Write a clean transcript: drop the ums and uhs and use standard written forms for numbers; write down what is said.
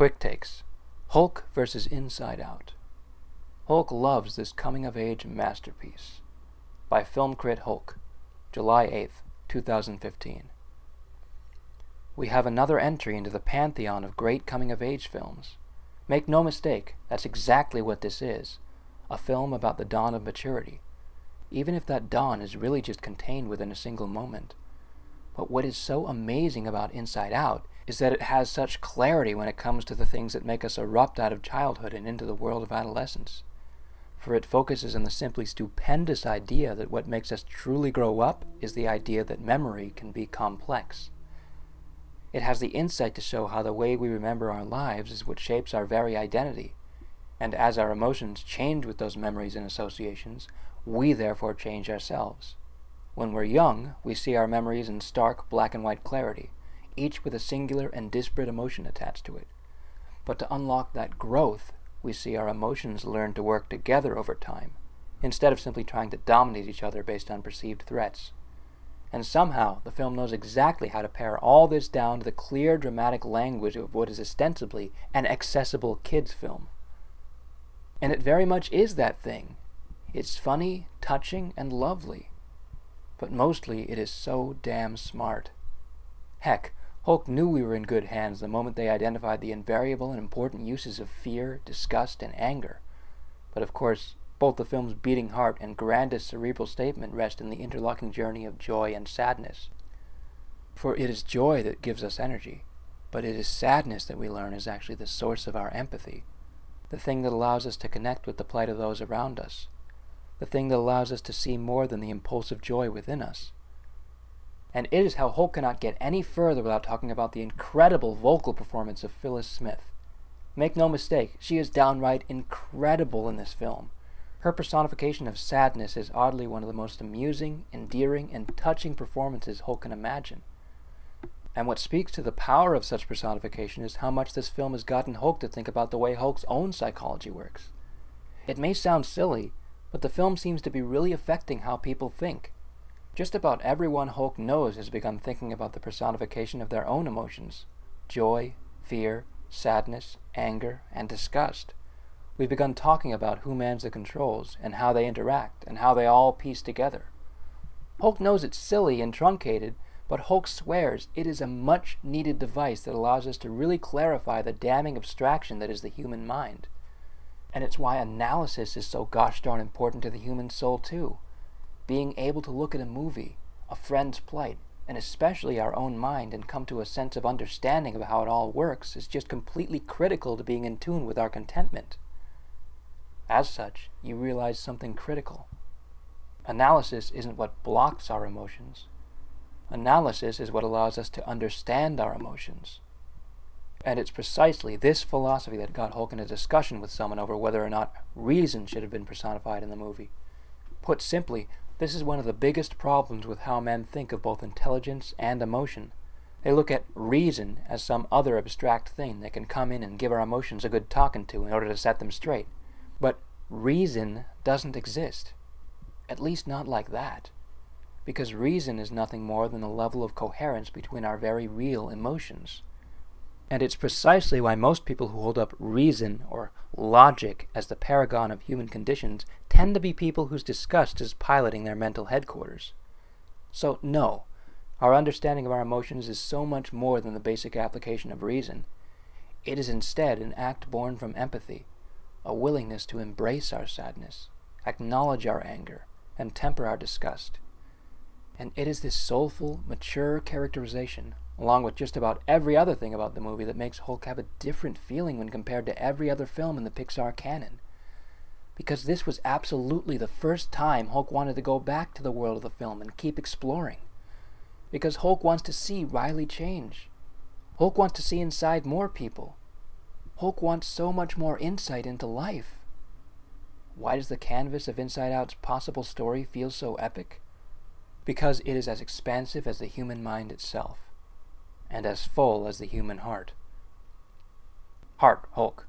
Quick takes. Hulk versus Inside Out. Hulk loves this coming-of-age masterpiece. By Film Crit Hulk, July 8th, 2015. We have another entry into the pantheon of great coming-of-age films. Make no mistake, that's exactly what this is. A film about the dawn of maturity. Even if that dawn is really just contained within a single moment. But what is so amazing about Inside Out is that it has such clarity when it comes to the things that make us erupt out of childhood and into the world of adolescence. For it focuses on the simply stupendous idea that what makes us truly grow up is the idea that memory can be complex. It has the insight to show how the way we remember our lives is what shapes our very identity, and as our emotions change with those memories and associations, we therefore change ourselves. When we're young, we see our memories in stark black and white clarity, each with a singular and disparate emotion attached to it. But to unlock that growth, we see our emotions learn to work together over time, instead of simply trying to dominate each other based on perceived threats. And somehow, the film knows exactly how to pare all this down to the clear, dramatic language of what is ostensibly an accessible kids' film. And it very much is that thing. It's funny, touching, and lovely. But mostly, it is so damn smart. Heck, Hulk knew we were in good hands the moment they identified the invariable and important uses of fear, disgust, and anger. But of course, both the film's beating heart and grandest cerebral statement rest in the interlocking journey of joy and sadness. For it is joy that gives us energy, but it is sadness that we learn is actually the source of our empathy, the thing that allows us to connect with the plight of those around us, the thing that allows us to see more than the impulsive joy within us. And it is how Hulk cannot get any further without talking about the incredible vocal performance of Phyllis Smith. Make no mistake, she is downright incredible in this film. Her personification of sadness is oddly one of the most amusing, endearing, and touching performances Hulk can imagine. And what speaks to the power of such personification is how much this film has gotten Hulk to think about the way Hulk's own psychology works. It may sound silly, but the film seems to be really affecting how people think. Just about everyone Hulk knows has begun thinking about the personification of their own emotions: joy, fear, sadness, anger, and disgust. We've begun talking about who mans the controls, and how they interact, and how they all piece together. Hulk knows it's silly and truncated, but Hulk swears it is a much-needed device that allows us to really clarify the damning abstraction that is the human mind. And it's why analysis is so gosh darn important to the human soul too. Being able to look at a movie, a friend's plight, and especially our own mind and come to a sense of understanding of how it all works is just completely critical to being in tune with our contentment. As such, you realize something critical. Analysis isn't what blocks our emotions. Analysis is what allows us to understand our emotions. And it's precisely this philosophy that got Hulk in a discussion with someone over whether or not reason should have been personified in the movie. Put simply, this is one of the biggest problems with how men think of both intelligence and emotion. They look at reason as some other abstract thing that can come in and give our emotions a good talking to in order to set them straight. But reason doesn't exist. At least not like that. Because reason is nothing more than a level of coherence between our very real emotions. And it's precisely why most people who hold up reason or logic as the paragon of human conditions tend to be people whose disgust is piloting their mental headquarters. So no, our understanding of our emotions is so much more than the basic application of reason. It is instead an act born from empathy, a willingness to embrace our sadness, acknowledge our anger, and temper our disgust. And it is this soulful, mature characterization, along with just about every other thing about the movie, that makes Hulk have a different feeling when compared to every other film in the Pixar canon. Because this was absolutely the first time Hulk wanted to go back to the world of the film and keep exploring. Because Hulk wants to see Riley change. Hulk wants to see inside more people. Hulk wants so much more insight into life. Why does the canvas of Inside Out's possible story feel so epic? Because it is as expansive as the human mind itself, and as full as the human heart. Heart Hulk.